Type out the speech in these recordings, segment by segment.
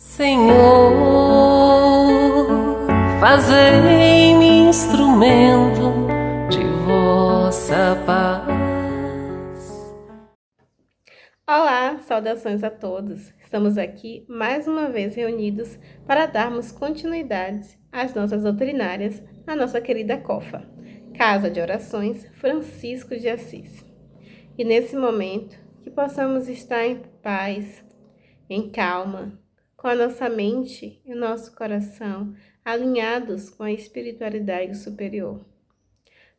Senhor, fazei-me instrumento de vossa paz. Olá, saudações a todos. Estamos aqui mais uma vez reunidos para darmos continuidade às nossas doutrinárias na nossa querida COFA, Casa de Orações Francisco de Assis. E nesse momento, que possamos estar em paz, em calma, com a nossa mente e o nosso coração alinhados com a espiritualidade superior,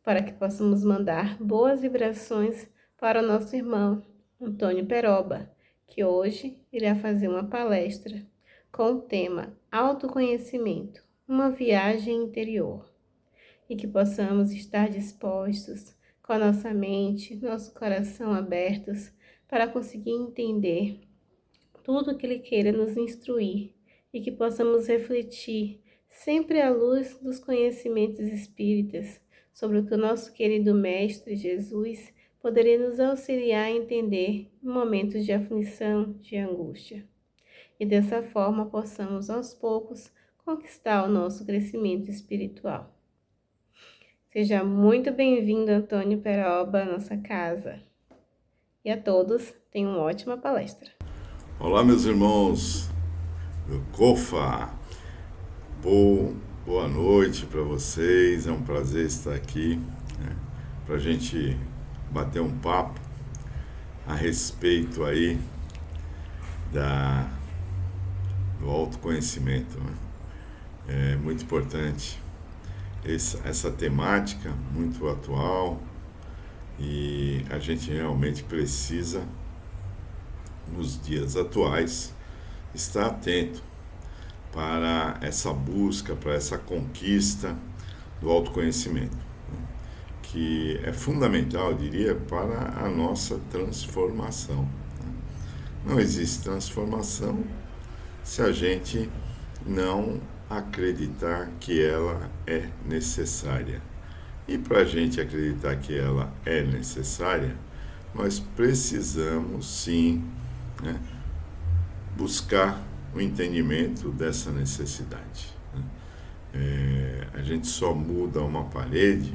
para que possamos mandar boas vibrações para o nosso irmão Antônio Peroba, que hoje irá fazer uma palestra com o tema Autoconhecimento, uma viagem interior, e que possamos estar dispostos com a nossa mente, nosso coração abertos para conseguir entender tudo que Ele queira nos instruir e que possamos refletir sempre à luz dos conhecimentos espíritas sobre o que o nosso querido Mestre Jesus poderia nos auxiliar a entender em momentos de aflição, de angústia. E dessa forma possamos aos poucos conquistar o nosso crescimento espiritual. Seja muito bem-vindo, Antônio Peroba, à nossa casa. E a todos, tenham uma ótima palestra. Olá, meus irmãos do COFA, boa noite para vocês, é um prazer estar aqui, para a gente bater um papo a respeito aí do autoconhecimento, né? É muito importante essa temática, muito atual, e a gente realmente precisa, nos dias atuais, estar atento para essa busca, para essa conquista do autoconhecimento, né? Que é fundamental, eu diria, para a nossa transformação, né? Não existe transformação se a gente não acreditar que ela é necessária. E para a gente acreditar que ela é necessária, nós precisamos sim, né, buscar o entendimento dessa necessidade, né? A gente só muda uma parede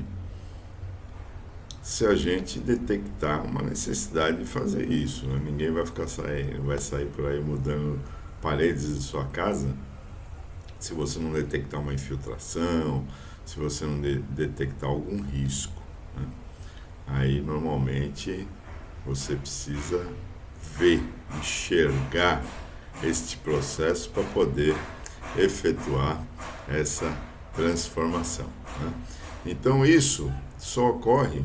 se a gente detectar uma necessidade de fazer isso, né? Ninguém vai sair por aí mudando paredes de sua casa se você não detectar uma infiltração, se você não detectar algum risco, né? Aí normalmente você precisa ver, enxergar este processo para poder efetuar essa transformação, né? Então isso só ocorre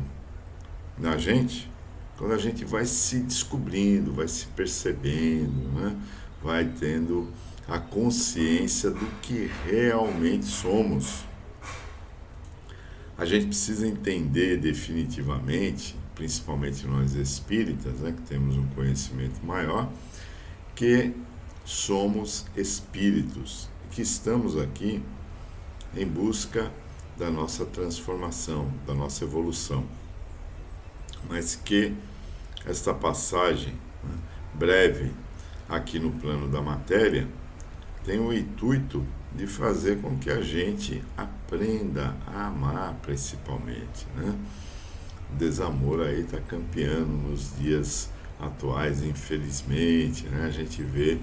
na gente quando a gente vai se descobrindo, vai se percebendo, né? Vai tendo a consciência do que realmente somos. A gente precisa entender definitivamente, principalmente nós espíritas, né, que temos um conhecimento maior, que somos espíritos, que estamos aqui em busca da nossa transformação, da nossa evolução. Mas que esta passagem, né, breve aqui no plano da matéria tem o intuito de fazer com que a gente aprenda a amar, principalmente, né? O desamor aí está campeando nos dias atuais, infelizmente, né? A gente vê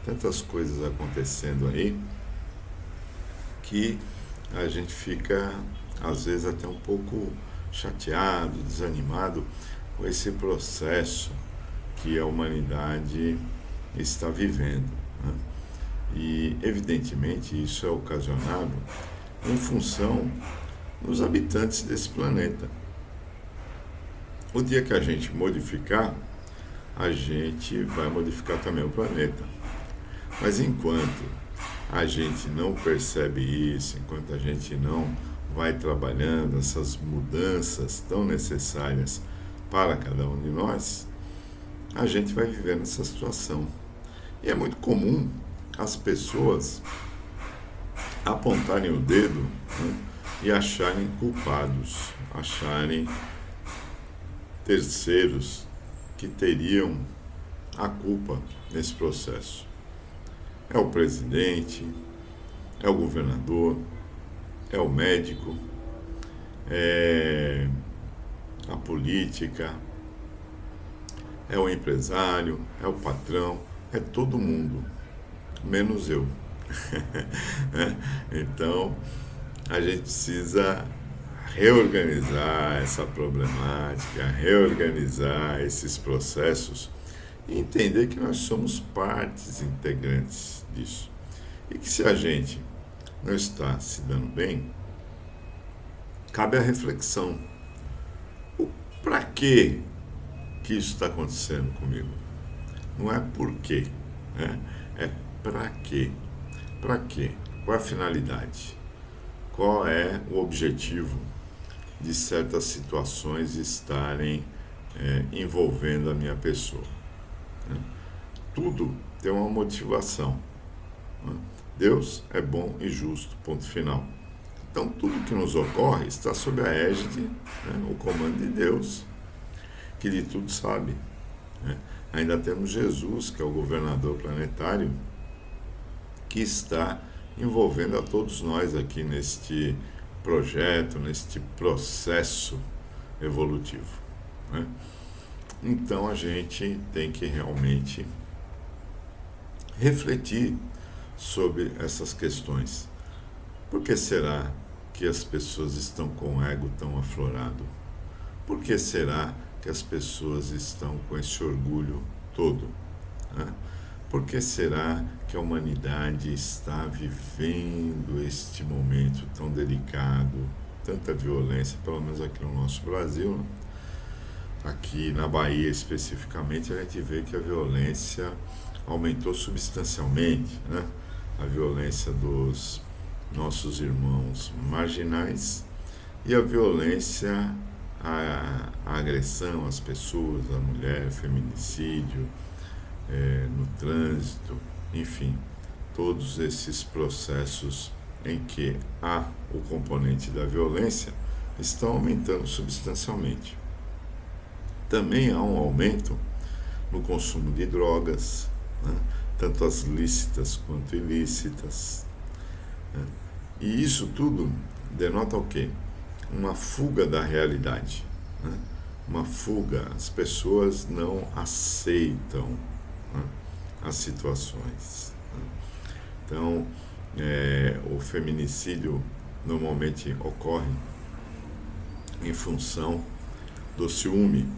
tantas coisas acontecendo aí que a gente fica, às vezes, até um pouco chateado, desanimado com esse processo que a humanidade está vivendo, né? E, evidentemente, isso é ocasionado em função dos habitantes desse planeta. O dia que a gente modificar, a gente vai modificar também o planeta. Mas enquanto a gente não percebe isso, enquanto a gente não vai trabalhando essas mudanças tão necessárias para cada um de nós, a gente vai viver nessa situação. E é muito comum as pessoas apontarem o dedo, né, e acharem culpados, acharem terceiros que teriam a culpa nesse processo. é o presidente, é o governador, é o médico, é a política, é o empresário, é o patrão, é todo mundo, menos eu. Então, a gente precisa reorganizar essa problemática, reorganizar esses processos e entender que nós somos partes integrantes disso. E que se a gente não está se dando bem, cabe a reflexão. Para que isso está acontecendo comigo? Não é por quê, né? É para quê? Para quê? Qual é a finalidade? Qual é o objetivo de certas situações estarem envolvendo a minha pessoa? Né? Tudo tem uma motivação. Né? Deus é bom e justo, ponto final. Então, tudo que nos ocorre está sob a égide, né, o comando de Deus, que de tudo sabe. Né? Ainda temos Jesus, que é o governador planetário, que está envolvendo a todos nós aqui neste projeto, neste processo evolutivo. Né? Então, a gente tem que realmente refletir sobre essas questões. Por que será que as pessoas estão com o ego tão aflorado? Por que será que as pessoas estão com esse orgulho todo? Né? Por que será que a humanidade está vivendo este momento tão delicado, tanta violência, pelo menos aqui no nosso Brasil, né? Aqui na Bahia especificamente, a gente vê que a violência aumentou substancialmente, né? A violência dos nossos irmãos marginais e a violência, a agressão às pessoas, à mulher, feminicídio, no trânsito, enfim, todos esses processos em que há o componente da violência estão aumentando substancialmente. Também há um aumento no consumo de drogas, né? Tanto as lícitas quanto ilícitas. Né? E isso tudo denota o quê? Uma fuga da realidade. Né? Uma fuga, as pessoas não aceitam, né, as situações. Né? Então, o feminicídio normalmente ocorre em função do ciúme.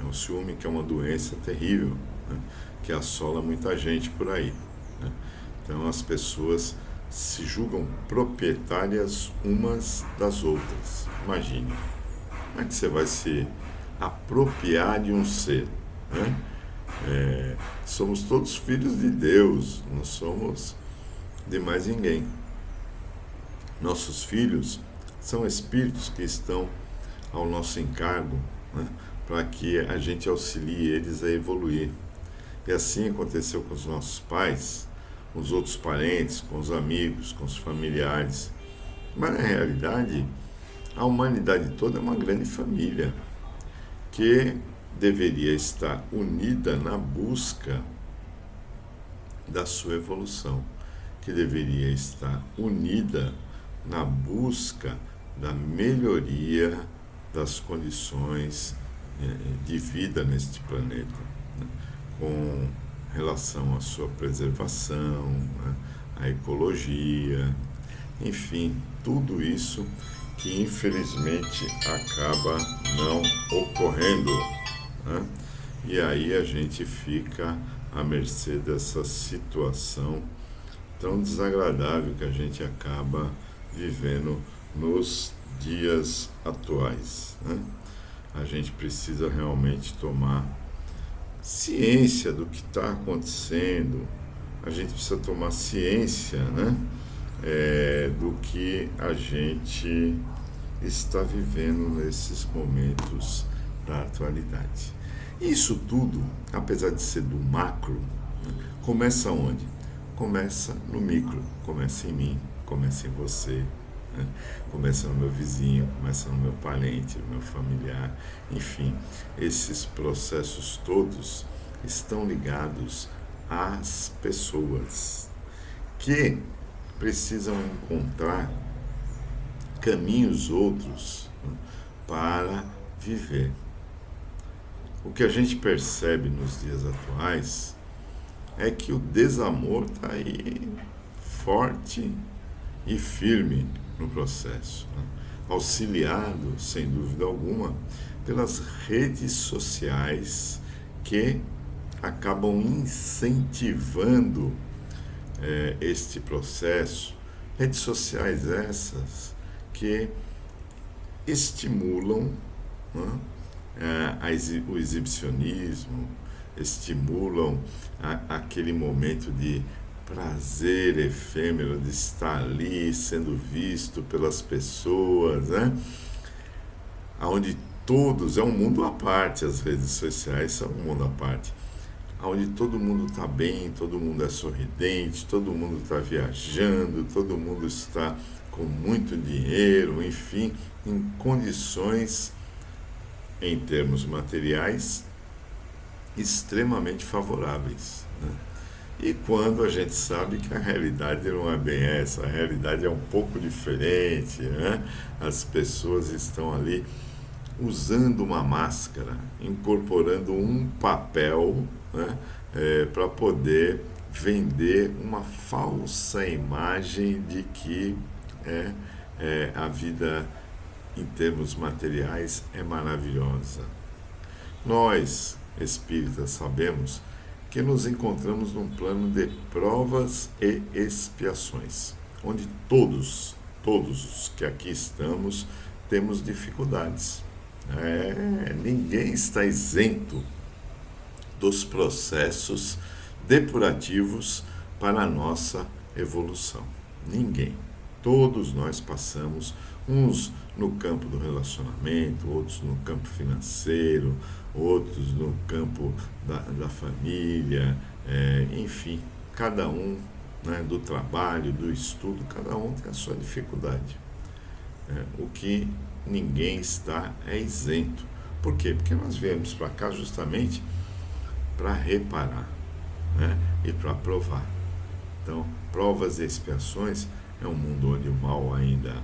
O ciúme, que é uma doença terrível, né, que assola muita gente por aí. Né? Então as pessoas se julgam proprietárias umas das outras. Imagine, como é que você vai se apropriar de um ser? Né? Somos todos filhos de Deus, não somos de mais ninguém. Nossos filhos são espíritos que estão ao nosso encargo, né, para que a gente auxilie eles a evoluir. E assim aconteceu com os nossos pais, com os outros parentes, com os amigos, com os familiares. Mas, na realidade, a humanidade toda é uma grande família que deveria estar unida na busca da sua evolução, que deveria estar unida na busca da melhoria das condições de vida neste planeta, né? Com relação à sua preservação, né? À ecologia, enfim, tudo isso que infelizmente acaba não ocorrendo, né? E aí a gente fica à mercê dessa situação tão desagradável que a gente acaba vivendo nos dias atuais, né? A gente precisa realmente tomar ciência do que está acontecendo, a gente precisa tomar ciência, né, do que a gente está vivendo nesses momentos da atualidade. Isso tudo, apesar de ser do macro, né, começa onde? Começa no micro, começa em mim, começa em você, né? Começa no meu vizinho, começa no meu parente, no meu familiar, enfim, esses processos todos estão ligados às pessoas. que precisam encontrar caminhos outros, né, para viver. O que a gente percebe nos dias atuais é que o desamor está aí forte e firme no processo, né? Auxiliado, sem dúvida alguma, pelas redes sociais que acabam incentivando este processo. Redes sociais essas que estimulam, né, o exibicionismo, estimulam aquele momento de prazer efêmero de estar ali sendo visto pelas pessoas, né? Onde todos, é um mundo à parte, as redes sociais são um mundo à parte, onde todo mundo está bem, todo mundo é sorridente, todo mundo está viajando, todo mundo está com muito dinheiro, enfim, em condições, em termos materiais, extremamente favoráveis, né? E quando a gente sabe que a realidade não é bem essa, a realidade é um pouco diferente, né? As pessoas estão ali usando uma máscara, incorporando um papel, né, para poder vender uma falsa imagem de que a vida em termos materiais é maravilhosa. Nós, espíritas, sabemos que nos encontramos num plano de provas e expiações, onde todos os que aqui estamos, temos dificuldades. Ninguém está isento dos processos depurativos para a nossa evolução. Ninguém. Todos nós passamos, uns no campo do relacionamento, outros no campo financeiro, outros no campo da família, enfim, cada um, né, do trabalho, do estudo, cada um tem a sua dificuldade. O que ninguém está isento. Por quê? Porque nós viemos para cá justamente para reparar, né, e para provar. Então, provas e expiações é um mundo onde o mal ainda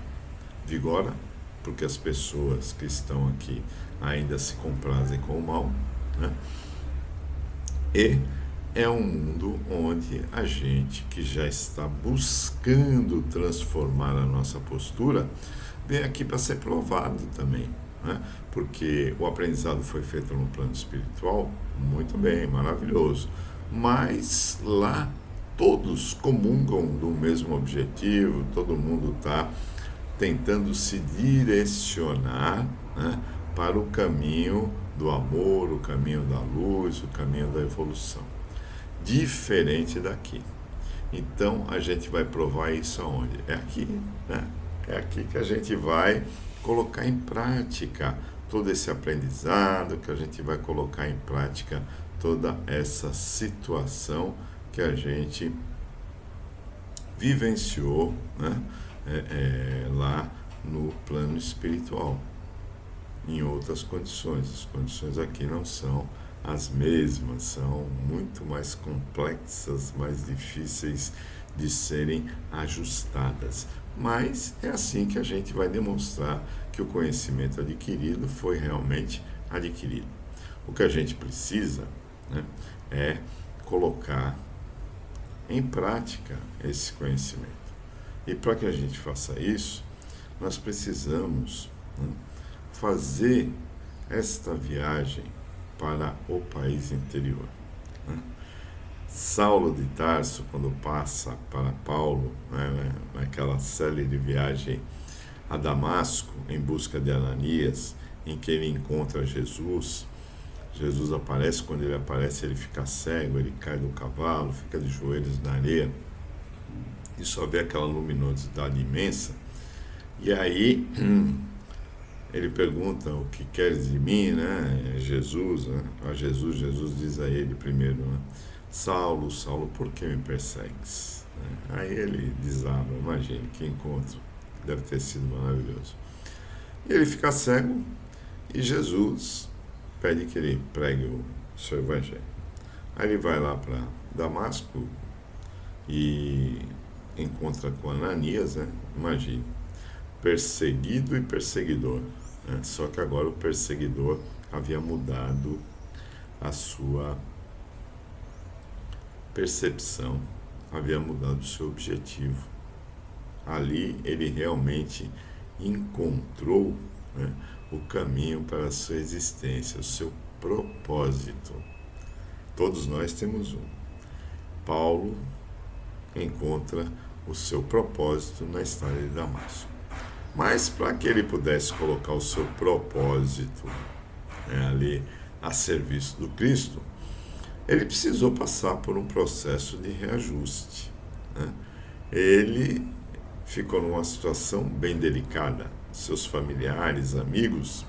vigora, porque as pessoas que estão aqui ainda se comprazem com o mal, né? E é um mundo onde a gente que já está buscando transformar a nossa postura vem aqui para ser provado também, né? Porque o aprendizado foi feito no plano espiritual, muito bem, maravilhoso, mas lá todos comungam do mesmo objetivo, todo mundo está tentando se direcionar, né, para o caminho do amor, o caminho da luz, o caminho da evolução. Diferente daqui. Então a gente vai provar isso aonde? É aqui, né? É aqui que a gente vai colocar em prática todo esse aprendizado, que a gente vai colocar em prática toda essa situação que a gente vivenciou, né, lá no plano espiritual, em outras condições. As condições aqui não são as mesmas, são muito mais complexas, mais difíceis de serem ajustadas. Mas é assim que a gente vai demonstrar que o conhecimento adquirido foi realmente adquirido. O que a gente precisa, né, é colocar em prática esse conhecimento. E para que a gente faça isso, nós precisamos, né, fazer esta viagem para o país interior, né? Saulo de Tarso, quando passa para Paulo, né, naquela célere viagem a Damasco em busca de Ananias, em que ele encontra Jesus. Jesus aparece, quando ele aparece ele fica cego, ele cai do cavalo, fica de joelhos na areia e só vê aquela luminosidade imensa. E aí ele pergunta: o que queres de mim, né? Jesus, né? A Jesus diz a ele primeiro, né? Saulo, Saulo, por que me persegues? Aí ele desaba, imagine que encontro, deve ter sido maravilhoso. E ele fica cego e Jesus pede que ele pregue o seu evangelho. Aí ele vai lá para Damasco e encontra com Ananias, né? Imagine, perseguido e perseguidor, né? Só que agora o perseguidor havia mudado a sua percepção, havia mudado o seu objetivo. Ali ele realmente encontrou, né, o caminho para a sua existência, o seu propósito. Todos nós temos um. Paulo encontra o seu propósito na estrada de Damasco. Mas para que ele pudesse colocar o seu propósito, né, ali a serviço do Cristo, ele precisou passar por um processo de reajuste, né? Ele ficou numa situação bem delicada. Seus familiares, amigos,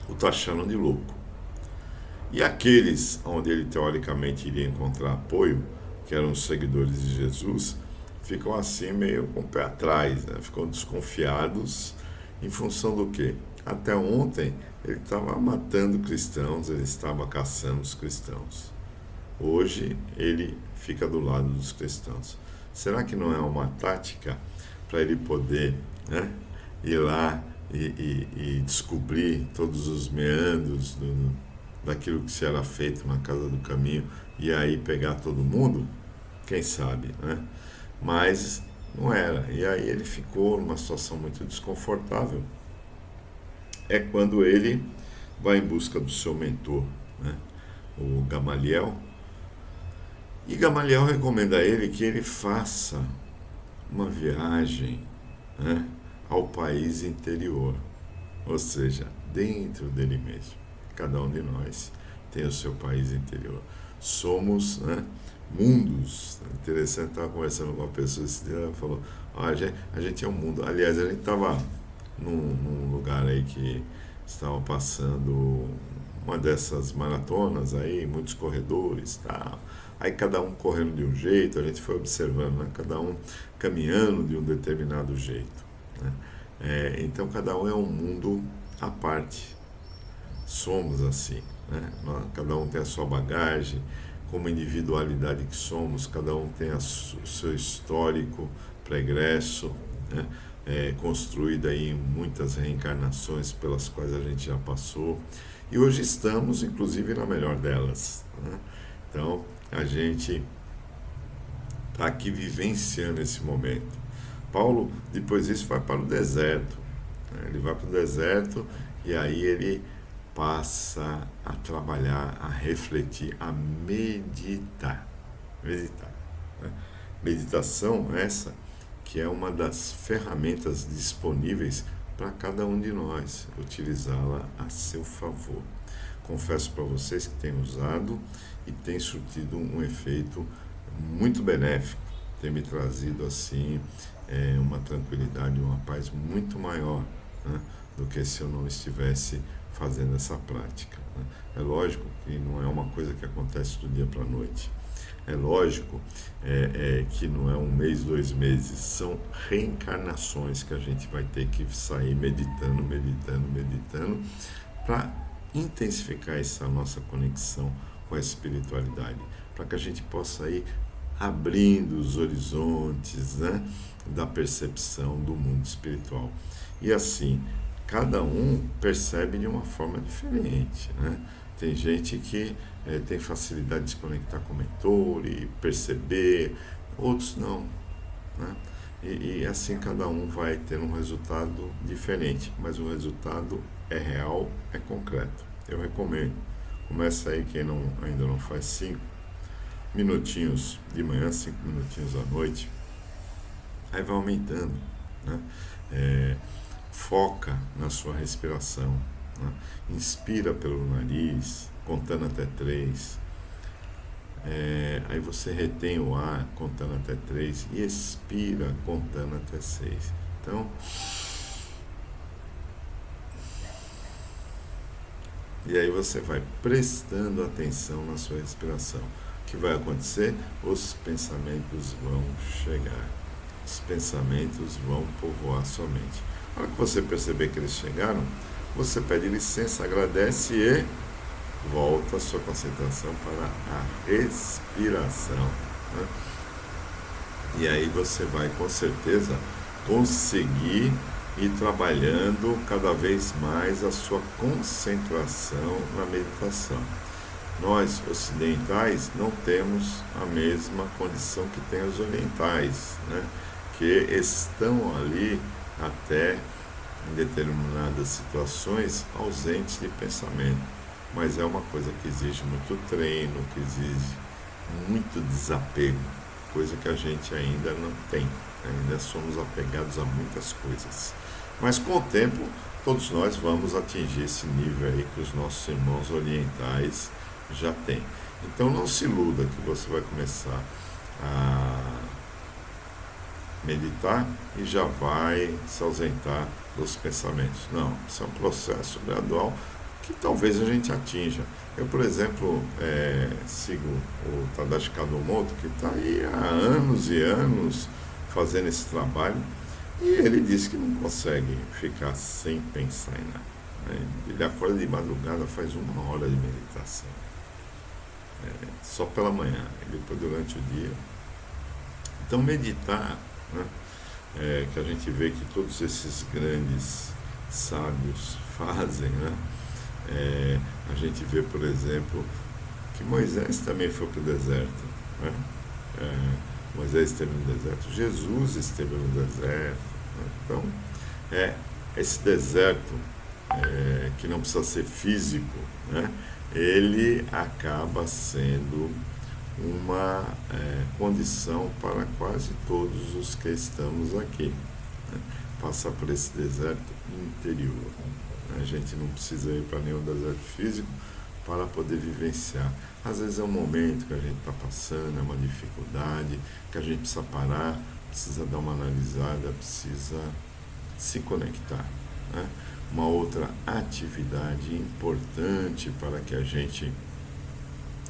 o taxaram de louco. E aqueles onde ele teoricamente iria encontrar apoio, que eram os seguidores de Jesus, ficam assim meio com o pé atrás, né? Ficam desconfiados em função do quê? Até ontem ele estava matando cristãos, ele estava caçando os cristãos. Hoje ele fica do lado dos cristãos. Será que não é uma tática para ele poder, né, ir lá e descobrir todos os meandros daquilo que se era feito na Casa do Caminho e aí pegar todo mundo? Quem sabe, né? Mas não era. E aí ele ficou numa situação muito desconfortável. É quando ele vai em busca do seu mentor, né, o Gamaliel. E Gamaliel recomenda a ele que ele faça uma viagem, né, ao país interior, ou seja, dentro dele mesmo. Cada um de nós tem o seu país interior. Somos, né, mundos. Interessante, estava conversando com uma pessoa esse dia, ela falou, a gente é um mundo. Aliás, a gente estava num lugar aí que estava passando uma dessas maratonas aí, muitos corredores e tal. Aí cada um correndo de um jeito, a gente foi observando, né? Cada um caminhando de um determinado jeito, né? Então cada um é um mundo à parte. Somos assim, né? Cada um tem a sua bagagem, como individualidade que somos, cada um tem o seu histórico pregresso, né? Construído aí em muitas reencarnações pelas quais a gente já passou, e hoje estamos, inclusive, na melhor delas, né? Então, a gente está aqui vivenciando esse momento. Paulo, depois disso, vai para o deserto, né? Ele vai para o deserto e aí ele passa a trabalhar, a refletir, a meditar. Meditar, né? Meditação essa que é uma das ferramentas disponíveis para cada um de nós, utilizá-la a seu favor. Confesso para vocês que tenho usado e tem surtido um efeito muito benéfico, tem me trazido assim uma tranquilidade, uma paz muito maior, né, do que se eu não estivesse fazendo essa prática, né? É lógico que não é uma coisa que acontece do dia para a noite. É lógico que não é um mês, 2 meses, são reencarnações que a gente vai ter que sair meditando, para intensificar essa nossa conexão com a espiritualidade, para que a gente possa ir abrindo os horizontes, né, da percepção do mundo espiritual. E assim, cada um percebe de uma forma diferente, né? Tem gente que tem facilidade de se conectar com o mentor e perceber, outros não, né? E assim cada um vai ter um resultado diferente, mas o resultado é real, é concreto. Eu recomendo. Começa aí quem ainda não faz 5 minutinhos de manhã, 5 minutinhos à noite, aí vai aumentando, né? Foca na sua respiração, né? Inspira pelo nariz, contando até 3. Aí você retém o ar contando até 3 e expira contando até 6. Então, e aí você vai prestando atenção na sua respiração. O que vai acontecer? Os pensamentos vão chegar. Os pensamentos vão povoar sua mente. Na hora que você perceber que eles chegaram, você pede licença, agradece e volta a sua concentração para a respiração, né? E aí você vai com certeza conseguir ir trabalhando cada vez mais a sua concentração na meditação. Nós ocidentais não temos a mesma condição que tem os orientais, né? Que estão ali até em determinadas situações ausentes de pensamento. Mas é uma coisa que exige muito treino, que exige muito desapego, coisa que a gente ainda não tem. Ainda somos apegados a muitas coisas. Mas com o tempo, todos nós vamos atingir esse nível aí que os nossos irmãos orientais já têm. Então não se iluda que você vai começar a meditar e já vai se ausentar dos pensamentos. Não, isso é um processo gradual que talvez a gente atinja. Eu, por exemplo, sigo o Tadashi Kadomoto, que está aí há anos e anos fazendo esse trabalho, e ele disse que não consegue ficar sem pensar em nada, né? Ele acorda de madrugada, faz 1 hora de meditação, só pela manhã, e depois durante o dia. Então meditar, né, que a gente vê que todos esses grandes sábios fazem, né? A gente vê, por exemplo, que Moisés também foi para o deserto, né? Moisés esteve no deserto, Jesus esteve no deserto, né? Então, esse deserto, que não precisa ser físico, né? Ele acaba sendo uma condição para quase todos os que estamos aqui, né? Passar por esse deserto interior. A gente não precisa ir para nenhum deserto físico para poder vivenciar. Às vezes é um momento que a gente está passando, é uma dificuldade, que a gente precisa parar, precisa dar uma analisada, precisa se conectar, né? Uma outra atividade importante para que a gente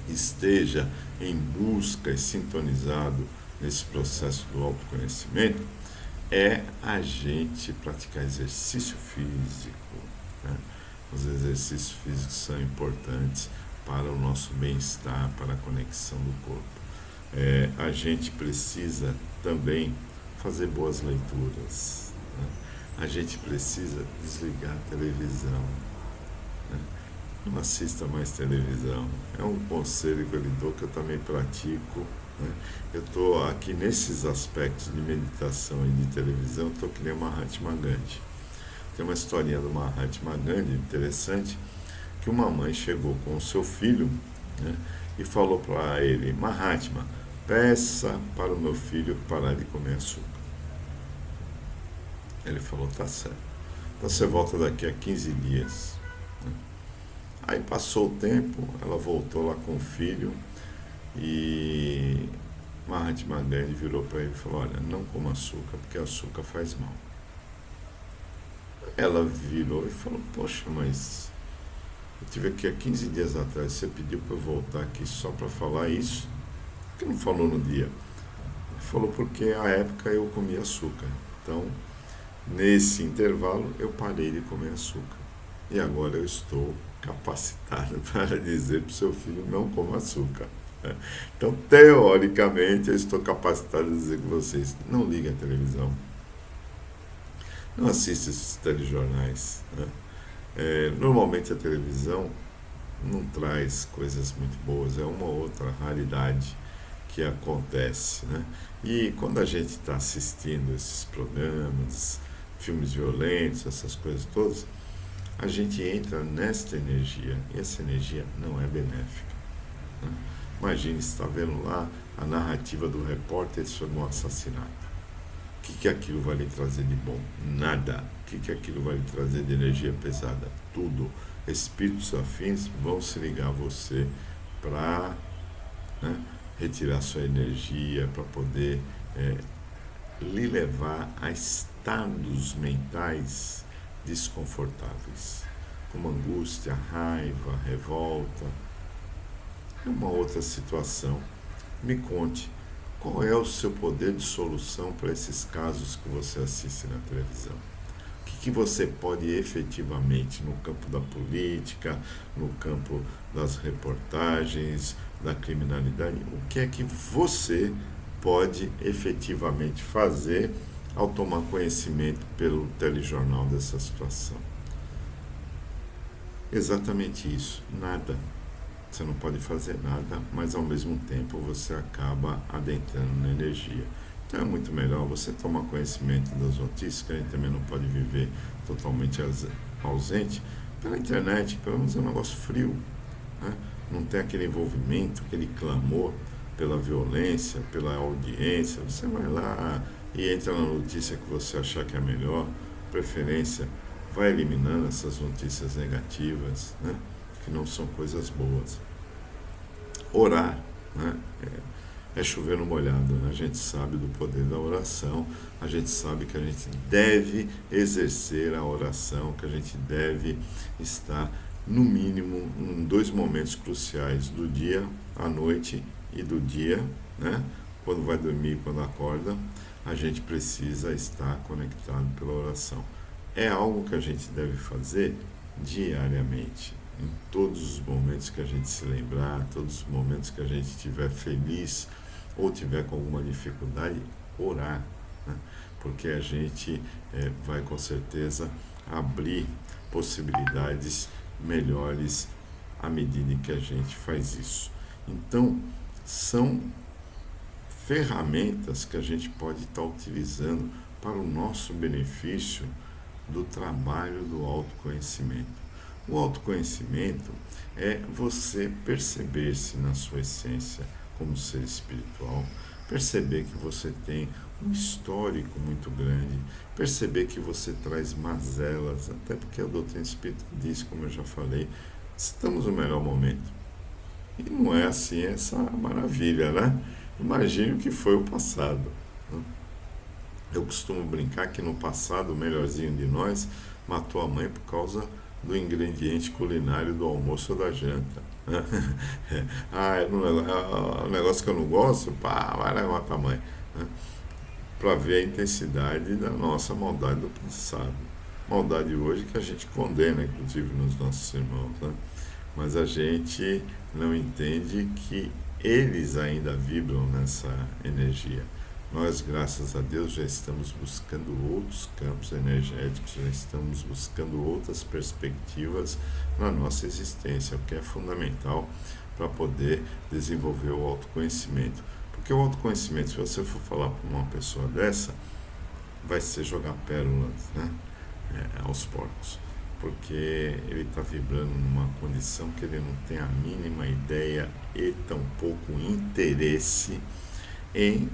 esteja em busca e sintonizado nesse processo do autoconhecimento é a gente praticar exercício físico, né? Os exercícios físicos são importantes para o nosso bem-estar, para a conexão do corpo. A gente precisa também fazer boas leituras, né? A gente precisa desligar a televisão, né? Não assista mais televisão. É um conselho que eu lhe dou, que eu também pratico, né? Eu estou aqui nesses aspectos de meditação e de televisão, estou que nem o Mahatma Gandhi. Tem uma historinha do Mahatma Gandhi interessante, que uma mãe chegou com o seu filho, né, e falou para ele: Mahatma, peça para o meu filho parar de comer açúcar. Ele falou: tá certo, então você volta daqui a 15 dias. Aí passou o tempo, ela voltou lá com o filho e Mahatma Gandhi virou para ele e falou: olha, não coma açúcar, porque açúcar faz mal. Ela virou e falou: poxa, mas eu estive aqui há 15 dias atrás, você pediu para eu voltar aqui só para falar isso? Por que não falou no dia? Ele falou: porque à época eu comia açúcar, então nesse intervalo eu parei de comer açúcar e agora eu estou capacitado para dizer para o seu filho: não coma açúcar. Então, teoricamente, eu estou capacitado a dizer com vocês: não liguem a televisão, não assista esses telejornais, né? Normalmente a televisão não traz coisas muito boas, é uma outra raridade que acontece, né? E quando a gente está assistindo esses programas, filmes violentos, essas coisas todas, a gente entra nesta energia, e essa energia não é benéfica, né? Imagine, você está vendo lá a narrativa do repórter sobre um assassinato. O que aquilo vai lhe trazer de bom? Nada. O que aquilo vai lhe trazer de energia pesada? Tudo. Espíritos afins vão se ligar a você para, né, retirar sua energia, para poder lhe levar a estados mentais desconfortáveis, como angústia, raiva, revolta. É uma outra situação. Me conte, qual é o seu poder de solução para esses casos que você assiste na televisão? O que você pode efetivamente, no campo da política, no campo das reportagens, da criminalidade, o que é que você pode efetivamente fazer ao tomar conhecimento pelo telejornal dessa situação? Exatamente isso, nada. Você não pode fazer nada, mas ao mesmo tempo você acaba adentrando na energia. Então é muito melhor você tomar conhecimento das notícias, que a gente também não pode viver totalmente ausente. Pela internet, pelo menos é um negócio frio, né? Não tem aquele envolvimento, aquele clamor pela violência, pela audiência. Você vai lá e entra na notícia que você achar que é a melhor, preferência, vai eliminando essas notícias negativas, né? Que não são coisas boas. Orar, né? É chover no molhado, né? A gente sabe do poder da oração, a gente sabe que a gente deve exercer a oração, que a gente deve estar, no mínimo, em 2 momentos cruciais do dia, à noite e do dia, né? Quando vai dormir e quando acorda, a gente precisa estar conectado pela oração. É algo que a gente deve fazer diariamente, em todos os momentos que a gente se lembrar, todos os momentos que a gente estiver feliz ou tiver com alguma dificuldade, orar, né? Porque a gente vai com certeza abrir possibilidades melhores à medida que a gente faz isso. Então, são ferramentas que a gente pode estar utilizando para o nosso benefício do trabalho do autoconhecimento. O autoconhecimento é você perceber-se na sua essência como ser espiritual, perceber que você tem um histórico muito grande, perceber que você traz mazelas, até porque a doutrina espírita diz, como eu já falei, estamos no melhor momento. E não é assim essa maravilha, né? Imagine o que foi o passado. Eu costumo brincar que no passado o melhorzinho de nós matou a mãe por causa do ingrediente culinário do almoço ou da janta. É um negócio que eu não gosto, pá, vai lá e mata a mãe. Para ver a intensidade da nossa maldade do passado. Maldade hoje que a gente condena, inclusive, nos nossos irmãos, né? Mas a gente não entende que eles ainda vibram nessa energia. Nós, graças a Deus, já estamos buscando outros campos energéticos, já estamos buscando outras perspectivas na nossa existência, o que é fundamental para poder desenvolver o autoconhecimento. Porque o autoconhecimento, se você for falar para uma pessoa dessa, vai ser jogar pérolas, né? Aos porcos. Porque ele está vibrando numa condição que ele não tem a mínima ideia e tampouco interesse em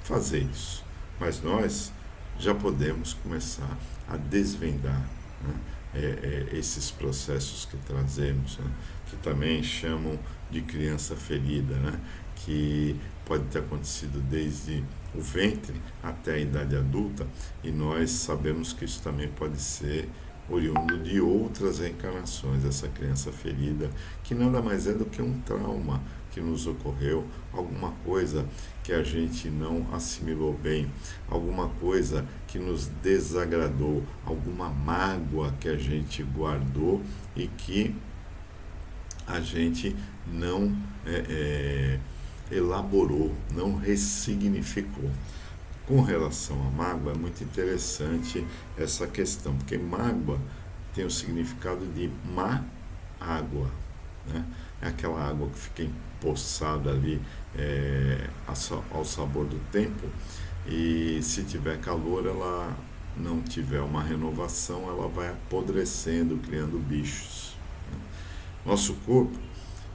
fazer isso. Mas nós já podemos começar a desvendar, né, esses processos que trazemos, né, que também chamam de criança ferida, né, que pode ter acontecido desde o ventre até a idade adulta, e nós sabemos que isso também pode ser oriundo de outras reencarnações, essa criança ferida, que nada mais é do que um trauma que nos ocorreu, alguma coisa que a gente não assimilou bem, alguma coisa que nos desagradou, alguma mágoa que a gente guardou e que a gente não elaborou, não ressignificou. Com relação à mágoa, é muito interessante essa questão, porque mágoa tem o significado de má água, né? É aquela água que fica empoçada ali ao sabor do tempo, e se tiver calor, ela não tiver uma renovação, ela vai apodrecendo, criando bichos, né? Nosso corpo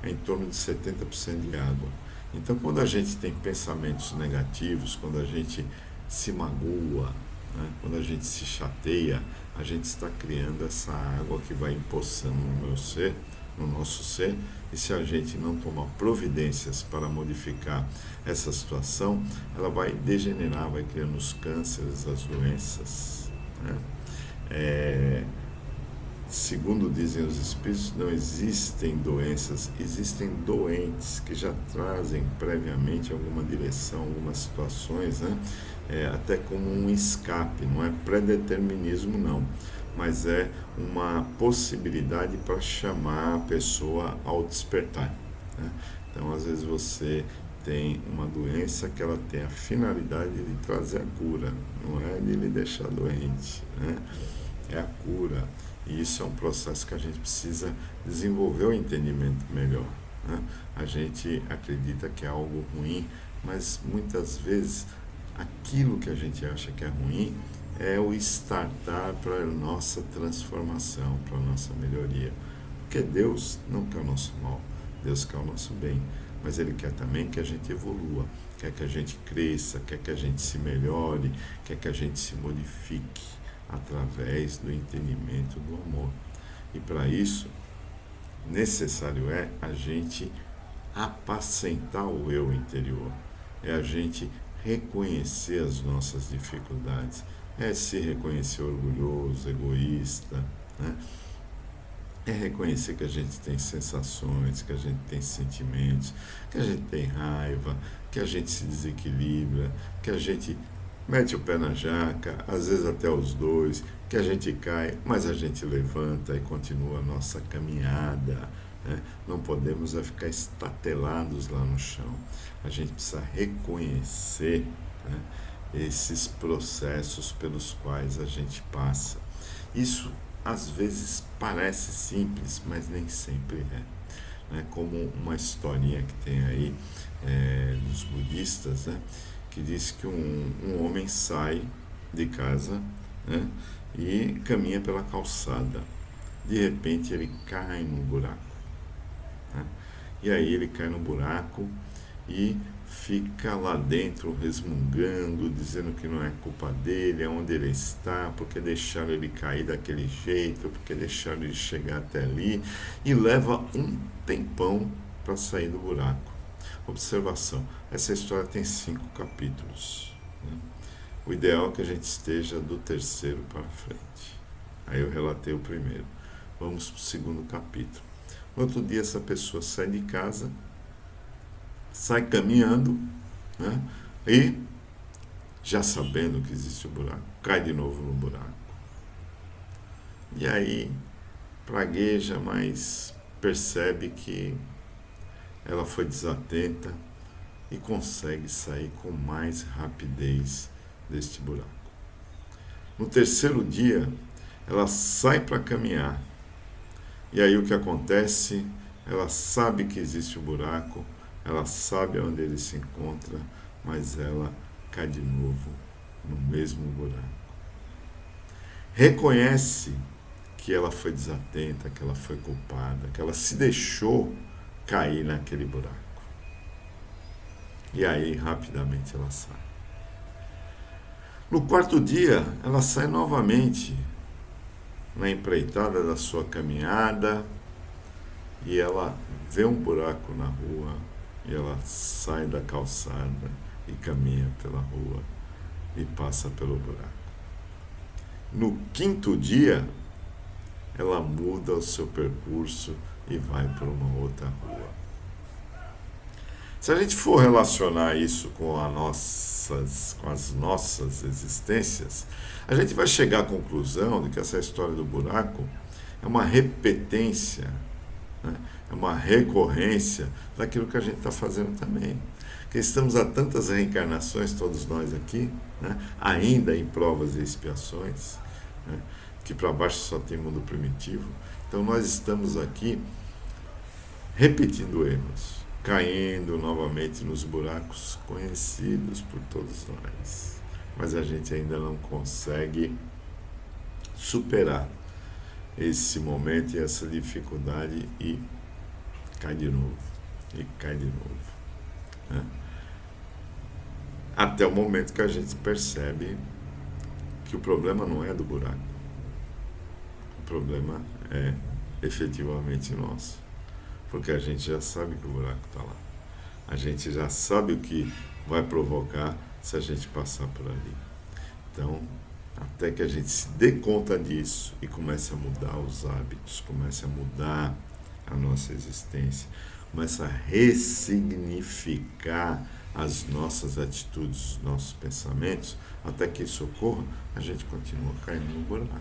é em torno de 70% de água. Então, quando a gente tem pensamentos negativos, quando a gente se magoa, né, quando a gente se chateia, a gente está criando essa água que vai empoçando no nosso ser, e se a gente não tomar providências para modificar essa situação, ela vai degenerar, vai criando os cânceres, as doenças, né? Segundo dizem os espíritos, não existem doenças, existem doentes que já trazem previamente alguma direção, algumas situações, né? Até como um escape, não é predeterminismo não, mas é uma possibilidade para chamar a pessoa ao despertar, né? Então, às vezes você tem uma doença que ela tem a finalidade de trazer a cura, não é de lhe deixar doente, né? É a cura. E isso é um processo que a gente precisa desenvolver o entendimento melhor, né? A gente acredita que é algo ruim, mas muitas vezes aquilo que a gente acha que é ruim é o startar para a nossa transformação, para a nossa melhoria. Porque Deus não quer o nosso mal, Deus quer o nosso bem, mas Ele quer também que a gente evolua, quer que a gente cresça, quer que a gente se melhore, quer que a gente se modifique através do entendimento do amor. E para isso, necessário é a gente apacentar o eu interior, é a gente reconhecer as nossas dificuldades, é se reconhecer orgulhoso, egoísta, né? É reconhecer que a gente tem sensações, que a gente tem sentimentos, que a gente tem raiva, que a gente se desequilibra, que a gente mete o pé na jaca, às vezes até os dois, que a gente cai, mas a gente levanta e continua a nossa caminhada, né? Não podemos ficar estatelados lá no chão. A gente precisa reconhecer, né, esses processos pelos quais a gente passa. Isso às vezes parece simples, mas nem sempre é. Né? Como uma historinha que tem aí dos budistas, né? Que diz que um homem sai de casa, né, e caminha pela calçada. De repente ele cai num buraco, né? E aí ele cai no buraco e fica lá dentro resmungando, dizendo que não é culpa dele, é onde ele está, porque deixaram ele cair daquele jeito, porque deixaram ele chegar até ali, e leva um tempão para sair do buraco. Observação, essa história tem 5 capítulos, né? O ideal é que a gente esteja do 3º para frente. Aí eu relatei o primeiro. Vamos para o 2º capítulo. No outro dia essa pessoa sai de casa, sai caminhando, né? E, já sabendo que existe o buraco, cai de novo no buraco. E aí pragueja, mas percebe que ela foi desatenta e consegue sair com mais rapidez deste buraco. No 3º dia, ela sai para caminhar. E aí o que acontece? Ela sabe que existe o buraco, ela sabe onde ele se encontra, mas ela cai de novo no mesmo buraco. Reconhece que ela foi desatenta, que ela foi culpada, que ela se deixou cair naquele buraco. E aí, rapidamente, ela sai. No 4º dia, ela sai novamente na empreitada da sua caminhada e ela vê um buraco na rua e ela sai da calçada e caminha pela rua e passa pelo buraco. No 5º dia, ela muda o seu percurso e vai para uma outra rua. Se a gente for relacionar isso com as nossas existências, a gente vai chegar à conclusão de que essa história do buraco é uma repetência, né? É uma recorrência daquilo que a gente está fazendo também. Porque estamos há tantas reencarnações, todos nós aqui, né? Ainda em provas e expiações, né? Que para baixo só tem mundo primitivo. Então nós estamos aqui repetindo erros, caindo novamente nos buracos conhecidos por todos nós. Mas a gente ainda não consegue superar esse momento e essa dificuldade e cai de novo, e cai de novo, né? Até o momento que a gente percebe que o problema não é do buraco, o problema é efetivamente nosso, porque a gente já sabe que o buraco está lá, a gente já sabe o que vai provocar se a gente passar por ali. Então, até que a gente se dê conta disso e comece a mudar os hábitos, comece a mudar a nossa existência, comece a ressignificar as nossas atitudes, os nossos pensamentos, até que isso ocorra, a gente continua caindo no buraco,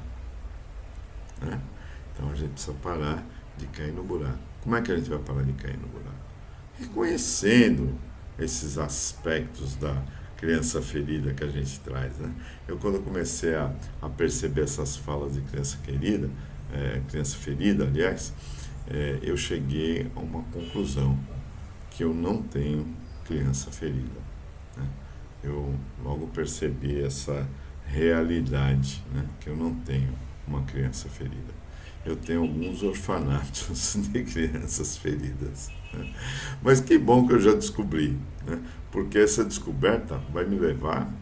né? Então a gente precisa parar de cair no buraco. Como é que a gente vai parar de cair no buraco? Reconhecendo esses aspectos da criança ferida que a gente traz, né? Quando eu comecei a perceber essas falas de criança ferida, aliás, eu cheguei a uma conclusão, que eu não tenho criança ferida, né? Eu logo percebi essa realidade, né? Que eu não tenho uma criança ferida. Eu tenho alguns orfanatos de crianças feridas, né? Mas que bom que eu já descobri, né? Porque essa descoberta vai me levar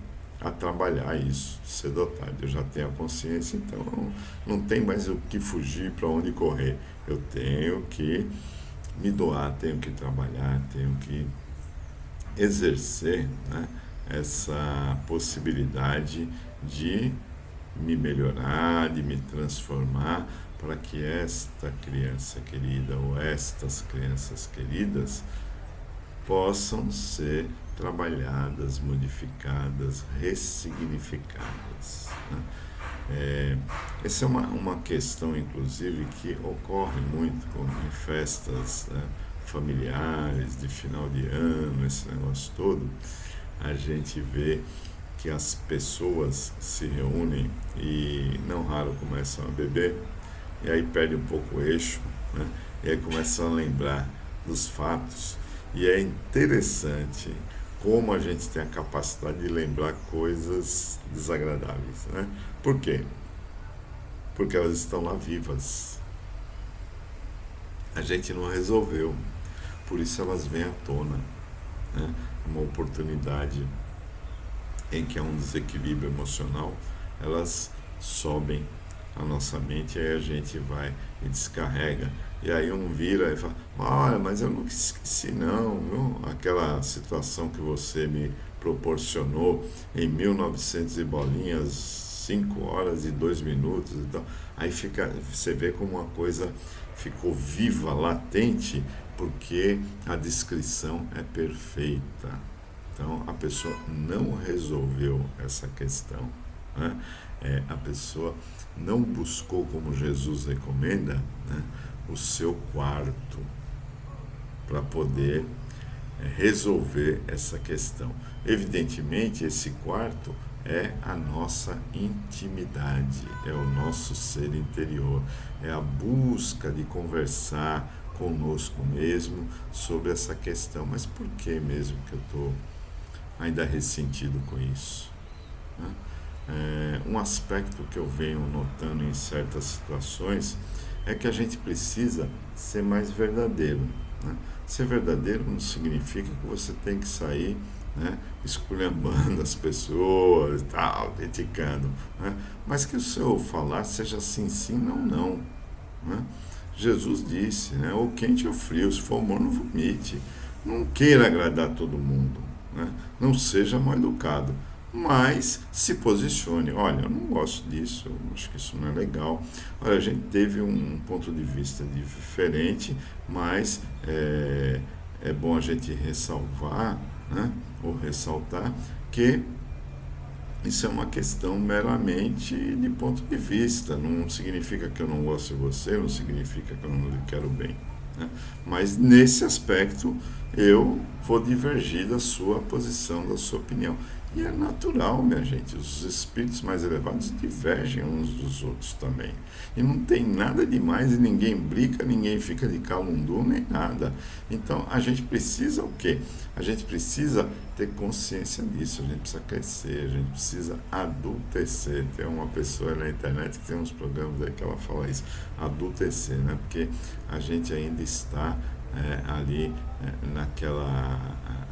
a trabalhar isso cedo ou tarde. Eu já tenho a consciência, então não tem mais o que fugir, para onde correr. Eu tenho que me doar, tenho que trabalhar, tenho que exercer, né, essa possibilidade de me melhorar, de me transformar, para que esta criança querida ou estas crianças queridas possam ser trabalhadas, modificadas, ressignificadas, né? Essa é uma questão, inclusive, que ocorre muito em festas, né, familiares, de final de ano, esse negócio todo. A gente vê que as pessoas se reúnem e, não raro, começam a beber, e aí perde um pouco o eixo, né? E aí começam a lembrar dos fatos. E é interessante como a gente tem a capacidade de lembrar coisas desagradáveis, né? Por quê? Porque elas estão lá vivas. A gente não resolveu, por isso elas vêm à tona, né? Uma oportunidade em que há um desequilíbrio emocional, elas sobem a nossa mente, e aí a gente vai e descarrega. E aí um vira e fala, olha, mas eu nunca esqueci não, viu? Aquela situação que você me proporcionou em 1900 e bolinhas, 5 horas e 2 minutos e tal. Aí você vê como uma coisa ficou viva, latente, porque a descrição é perfeita. Então a pessoa não resolveu essa questão, né? A pessoa não buscou, como Jesus recomenda, né, o seu quarto para poder resolver essa questão. Evidentemente, esse quarto é a nossa intimidade, é o nosso ser interior, é a busca de conversar conosco mesmo sobre essa questão. Mas por que mesmo que eu estou ainda ressentido com isso, né? Um aspecto que eu venho notando em certas situações é que a gente precisa ser mais verdadeiro, né? Ser verdadeiro não significa que você tem que sair, né, esculhambando as pessoas e tal, criticando, né? Mas que o seu falar seja sim, sim, não, não, né? Jesus disse, né, ou quente ou frio, se for amor, não vomite. Não queira agradar todo mundo, né? Não seja mal educado, mas se posicione. Olha, eu não gosto disso, eu acho que isso não é legal. Olha, a gente teve um ponto de vista diferente, mas é bom a gente ressalvar, né, ou ressaltar que isso é uma questão meramente de ponto de vista. Não significa que eu não gosto de você, não significa que eu não lhe quero bem, né? Mas nesse aspecto eu vou divergir da sua posição, da sua opinião. E é natural, minha gente, os espíritos mais elevados divergem uns dos outros também. E não tem nada demais, e ninguém brinca, ninguém fica de calundu, nem nada. Então, a gente precisa o quê? A gente precisa ter consciência disso, a gente precisa crescer, a gente precisa adultecer. Tem uma pessoa na internet que tem uns programas aí que ela fala isso, adultecer, né? Porque a gente ainda está ali naquela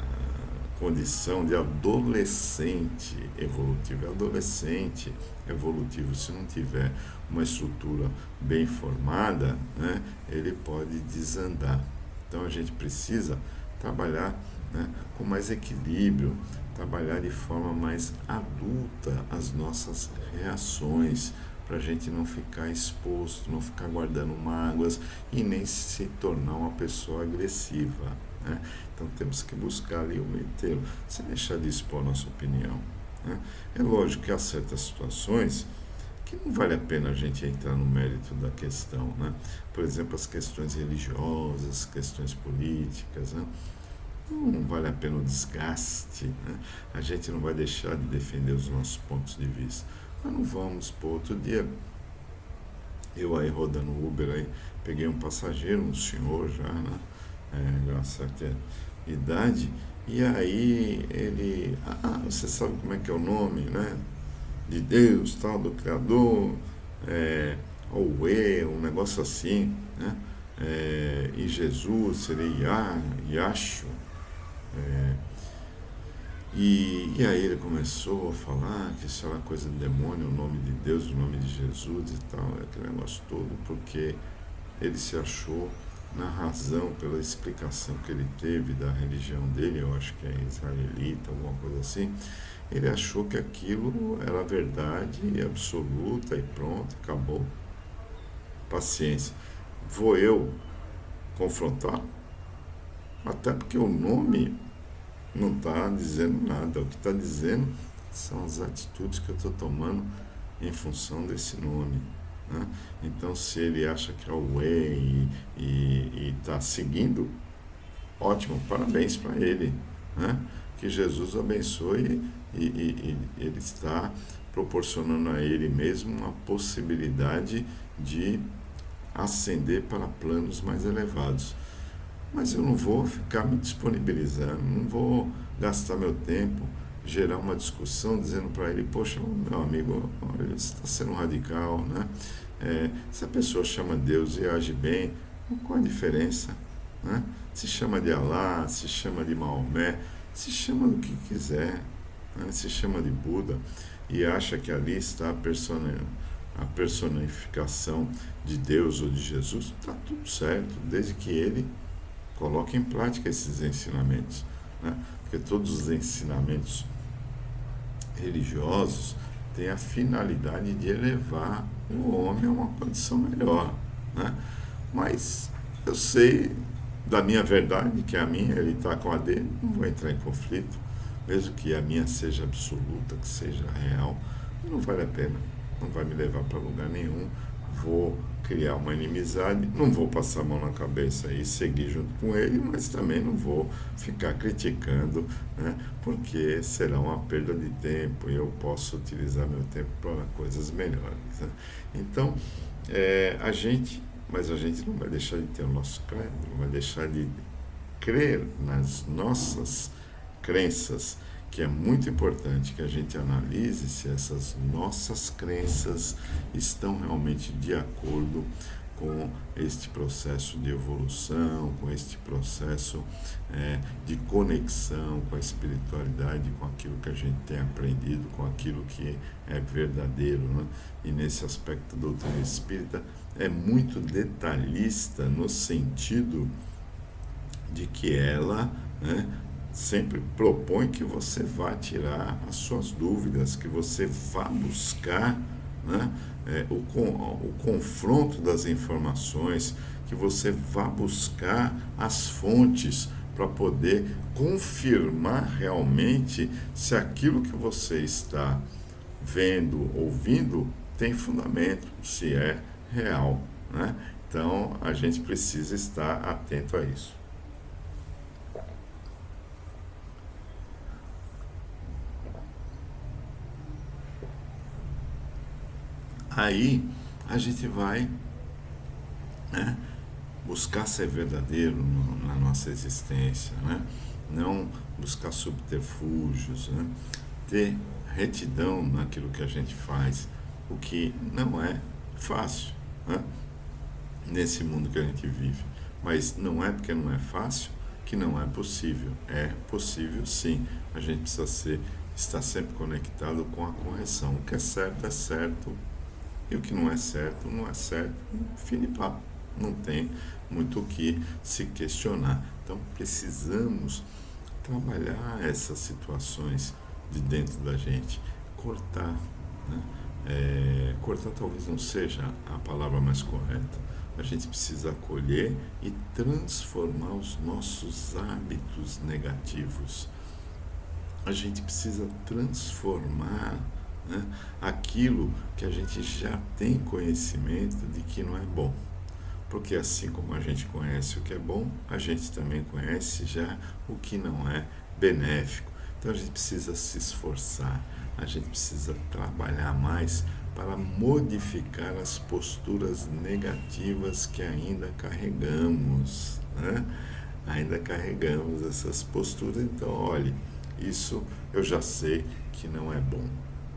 condição de adolescente evolutivo. Adolescente evolutivo, se não tiver uma estrutura bem formada, né, ele pode desandar. Então a gente precisa trabalhar, né, com mais equilíbrio, trabalhar de forma mais adulta as nossas reações, para a gente não ficar exposto, não ficar guardando mágoas e nem se tornar uma pessoa agressiva, né? Então temos que buscar ali o meio termo, sem deixar de expor a nossa opinião, né? É lógico que há certas situações que não vale a pena a gente entrar no mérito da questão, né? Por exemplo, as questões religiosas, questões políticas, né? não vale a pena o desgaste, né? A gente não vai deixar de defender os nossos pontos de vista. Mas não vamos, outro dia, eu aí rodando Uber, aí, peguei um passageiro, um senhor já, né? De uma certa idade, e aí ele, você sabe como é que é o nome, né? De Deus, tal, do Criador, ou um negócio assim, né? E Jesus seria Yahshua. E aí ele começou a falar que isso era coisa do demônio, o nome de Deus, o nome de Jesus e tal, aquele negócio todo, porque ele se achou na razão, pela explicação que ele teve da religião dele, eu acho que é israelita, alguma coisa assim, ele achou que aquilo era verdade absoluta e pronto, acabou. Paciência. Vou eu confrontar? Até porque o nome não está dizendo nada. O que está dizendo são as atitudes que eu estou tomando em função desse nome, né? Então, se ele acha que é o way e está seguindo, ótimo, parabéns para ele, né? Que Jesus abençoe e ele está proporcionando a ele mesmo uma possibilidade de ascender para planos mais elevados. Mas eu não vou ficar me disponibilizando, não vou gastar meu tempo, gerar uma discussão dizendo para ele, poxa, meu amigo, olha, você está sendo radical, né? Se a pessoa chama Deus e age bem, qual a diferença, né? Se chama de Alá, se chama de Maomé, se chama do que quiser, né? Se chama de Buda e acha que ali está a personificação de Deus ou de Jesus, está tudo certo, desde que ele coloque em prática esses ensinamentos, né? Porque todos os ensinamentos religiosos têm a finalidade de elevar o homem a uma condição melhor, né? Mas eu sei da minha verdade, que é a minha, ele está com a dele, não vou entrar em conflito, mesmo que a minha seja absoluta, que seja real, não vale a pena, não vai me levar para lugar nenhum, vou criar uma inimizade, não vou passar a mão na cabeça e seguir junto com ele, mas também não vou ficar criticando, né, porque será uma perda de tempo e eu posso utilizar meu tempo para coisas melhores, né? Então, a gente não vai deixar de ter o nosso credo, não vai deixar de crer nas nossas crenças, que é muito importante que a gente analise se essas nossas crenças estão realmente de acordo com este processo de evolução, com este processo de conexão com a espiritualidade, com aquilo que a gente tem aprendido, com aquilo que é verdadeiro, né? E nesse aspecto, a doutrina espírita é muito detalhista no sentido de que ela, né, sempre propõe que você vá tirar as suas dúvidas, que você vá buscar, né, o confronto das informações, que você vá buscar as fontes para poder confirmar realmente se aquilo que você está vendo, ouvindo, tem fundamento, se é real, né? Então, a gente precisa estar atento a isso. Aí a gente vai, né, buscar ser verdadeiro na nossa existência, né? Não buscar subterfúgios, né? Ter retidão naquilo que a gente faz, o que não é fácil, né, nesse mundo que a gente vive. Mas não é porque não é fácil que não é possível. É possível sim. A gente precisa estar sempre conectado com a correção. O que é certo, e o que não é certo, fim de papo. Não tem muito o que se questionar. Então precisamos trabalhar essas situações de dentro da gente, cortar, né? Cortar talvez não seja a palavra mais correta. A gente precisa acolher e transformar os nossos hábitos negativos. A gente precisa transformar, né, aquilo que a gente já tem conhecimento de que não é bom. Porque assim como a gente conhece o que é bom, a gente também conhece já o que não é benéfico. Então a gente precisa se esforçar, a gente precisa trabalhar mais para modificar as posturas negativas que ainda carregamos, né? Ainda carregamos essas posturas. Então, olhe, isso eu já sei que não é bom.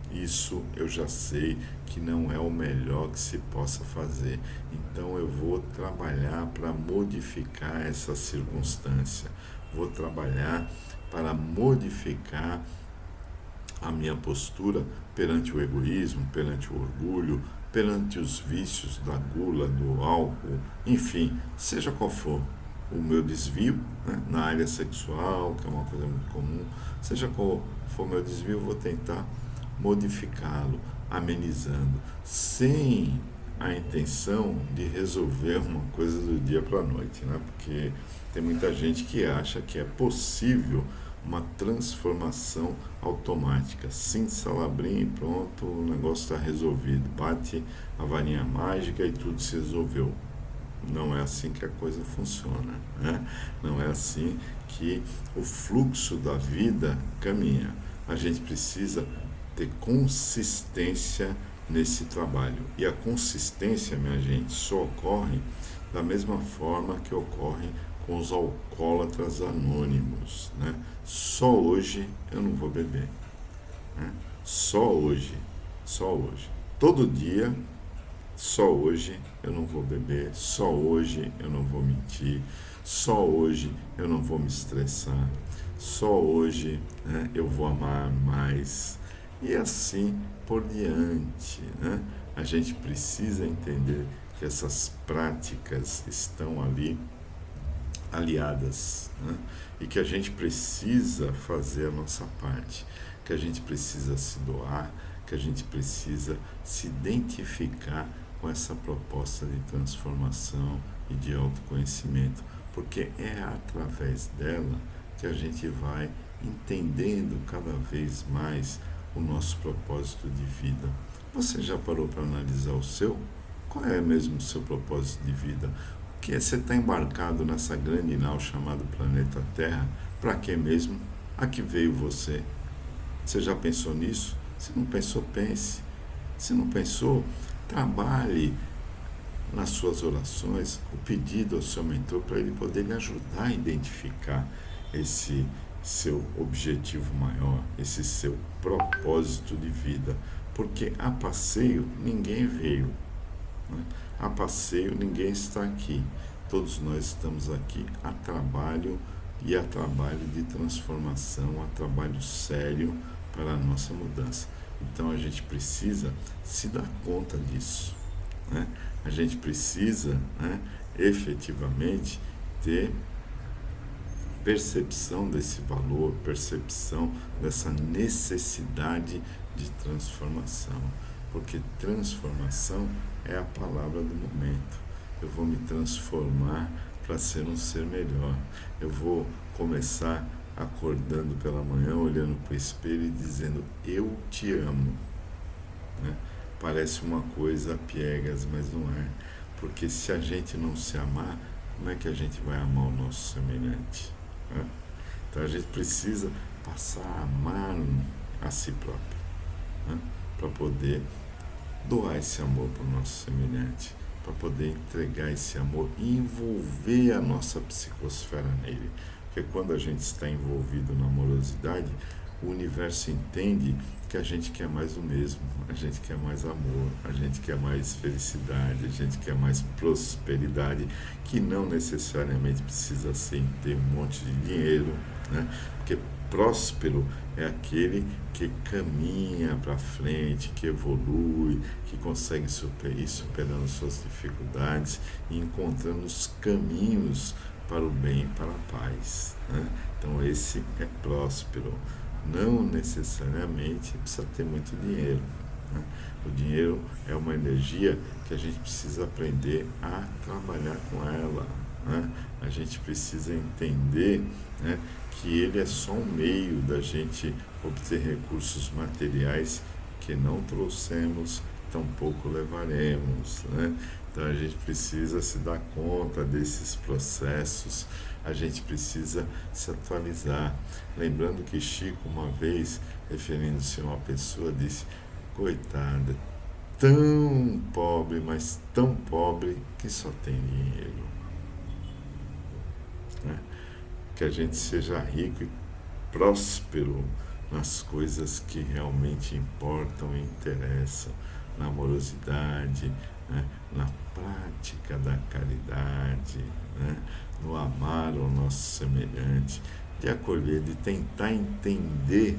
Isso eu já sei que não é o melhor que se possa fazer. Então eu vou trabalhar para modificar essa circunstância. Vou trabalhar para modificar a minha postura perante o egoísmo, perante o orgulho, perante os vícios da gula, do álcool, enfim, seja qual for o meu desvio, né, na área sexual, que é uma coisa muito comum, seja qual for o meu desvio, eu vou tentar modificá-lo, amenizando, sem a intenção de resolver uma coisa do dia para a noite, né? Porque tem muita gente que acha que é possível uma transformação automática. Sim, salabrim, pronto, o negócio está resolvido. Bate a varinha mágica e tudo se resolveu. Não é assim que a coisa funciona, né? Não é assim que o fluxo da vida caminha. A gente precisa ter consistência nesse trabalho. E a consistência, minha gente, só ocorre da mesma forma que ocorre com os alcoólatras anônimos, né? Só hoje eu não vou beber, né? Só hoje. Todo dia, só hoje eu não vou beber, só hoje eu não vou mentir, só hoje eu não vou me estressar, só hoje, né, eu vou amar mais. E assim por diante, né? A gente precisa entender que essas práticas estão ali aliadas, né? E que a gente precisa fazer a nossa parte, que a gente precisa se doar, que a gente precisa se identificar com essa proposta de transformação e de autoconhecimento, porque é através dela que a gente vai entendendo cada vez mais o nosso propósito de vida. Você já parou para analisar o seu? Qual é mesmo o seu propósito de vida? Que você está embarcado nessa grande nau chamada planeta Terra, para que mesmo? A que veio você? Você já pensou nisso? Se não pensou, pense. Se não pensou, trabalhe nas suas orações o pedido ao seu mentor para ele poder lhe ajudar a identificar esse seu objetivo maior, esse seu propósito de vida, porque a passeio ninguém veio, né? A passeio ninguém está aqui, todos nós estamos aqui a trabalho e a trabalho de transformação, a trabalho sério para a nossa mudança. Então a gente precisa se dar conta disso, né? A gente precisa, né, efetivamente ter percepção desse valor, percepção dessa necessidade de transformação, porque transformação é a palavra do momento. Eu vou me transformar para ser um ser melhor. Eu vou começar acordando pela manhã, olhando para o espelho e dizendo, eu te amo, né? Parece uma coisa piegas, mas não é, porque se a gente não se amar, como é que a gente vai amar o nosso semelhante? Então a gente precisa passar a amar a si próprio, né? Para poder doar esse amor para o nosso semelhante, para poder entregar esse amor e envolver a nossa psicosfera nele. Porque quando a gente está envolvido na amorosidade, o universo entende que a gente quer mais o mesmo, a gente quer mais amor, a gente quer mais felicidade, a gente quer mais prosperidade, que não necessariamente precisa ser em ter um monte de dinheiro, né? Porque próspero é aquele que caminha para frente, que evolui, que consegue ir superando suas dificuldades e encontrando os caminhos para o bem e para a paz, né? Então esse é próspero. Não necessariamente precisa ter muito dinheiro, né? O dinheiro é uma energia que a gente precisa aprender a trabalhar com ela, né? A gente precisa entender, né, que ele é só um meio da gente obter recursos materiais que não trouxemos, tampouco levaremos, né? Então a gente precisa se dar conta desses processos, a gente precisa se atualizar. Lembrando que Chico, uma vez, referindo-se a uma pessoa, disse: coitada, tão pobre, mas tão pobre que só tem dinheiro. Né? Que a gente seja rico e próspero nas coisas que realmente importam e interessam, na amorosidade, né? Na prática da caridade, né? No amar ao nosso semelhante, de acolher, de tentar entender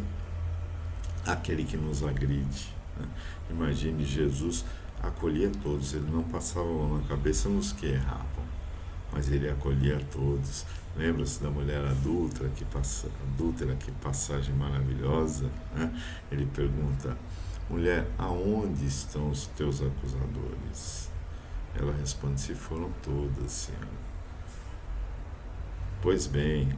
aquele que nos agride. Né? Imagine, Jesus acolhia todos, ele não passava a mão na cabeça nos que erravam, mas ele acolhia todos. Lembra-se da mulher adúltera, que passagem maravilhosa, né? Ele pergunta: mulher, aonde estão os teus acusadores? Ela responde: se foram todas, Senhor. Pois bem,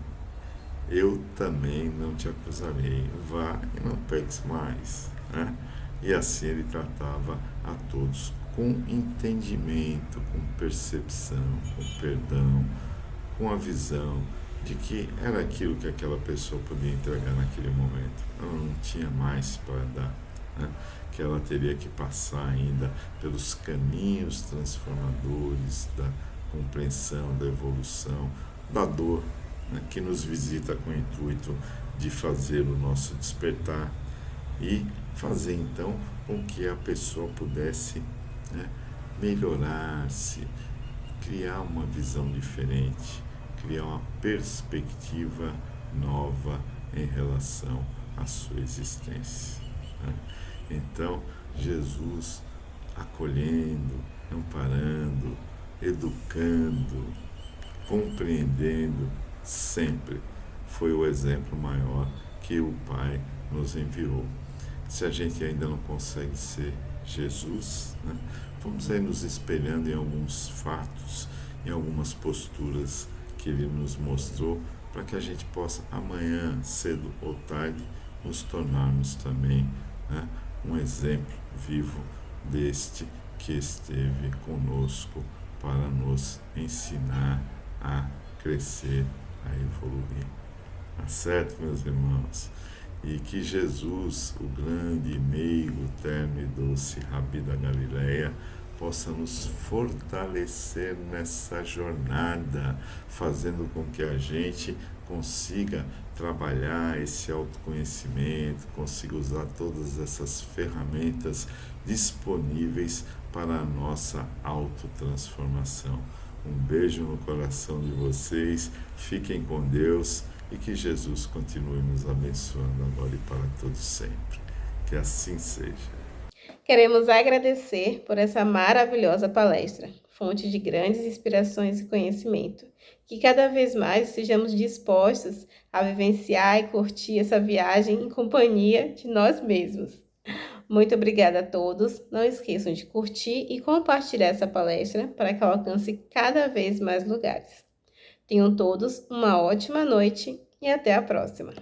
eu também não te acusarei, vá e não peques mais. Né? E assim ele tratava a todos com entendimento, com percepção, com perdão, com a visão de que era aquilo que aquela pessoa podia entregar naquele momento. Ela não tinha mais para dar, né? Que ela teria que passar ainda pelos caminhos transformadores da compreensão, da evolução, da dor, né? Que nos visita com o intuito de fazer o nosso despertar e fazer então com que a pessoa pudesse, né, melhorar-se, criar uma visão diferente, criar uma perspectiva nova em relação à sua existência. Né? Então, Jesus acolhendo, amparando, educando, compreendendo, sempre foi o exemplo maior que o Pai nos enviou. Se a gente ainda não consegue ser Jesus, né, vamos aí nos espelhando em alguns fatos, em algumas posturas que Ele nos mostrou, para que a gente possa amanhã, cedo ou tarde, nos tornarmos também, né, um exemplo vivo deste que esteve conosco para nos ensinar a crescer, a evoluir. Tá certo, meus irmãos? E que Jesus, o grande, meigo, terno e doce Rabi da Galileia, possa nos fortalecer nessa jornada, fazendo com que a gente consiga trabalhar esse autoconhecimento, consiga usar todas essas ferramentas disponíveis para a nossa autotransformação. Um beijo no coração de vocês, fiquem com Deus e que Jesus continue nos abençoando agora e para todos sempre. Que assim seja. Queremos agradecer por essa maravilhosa palestra, fonte de grandes inspirações e conhecimento. Que cada vez mais sejamos dispostos a vivenciar e curtir essa viagem em companhia de nós mesmos. Muito obrigada a todos. Não esqueçam de curtir e compartilhar essa palestra para que ela alcance cada vez mais lugares. Tenham todos uma ótima noite e até a próxima.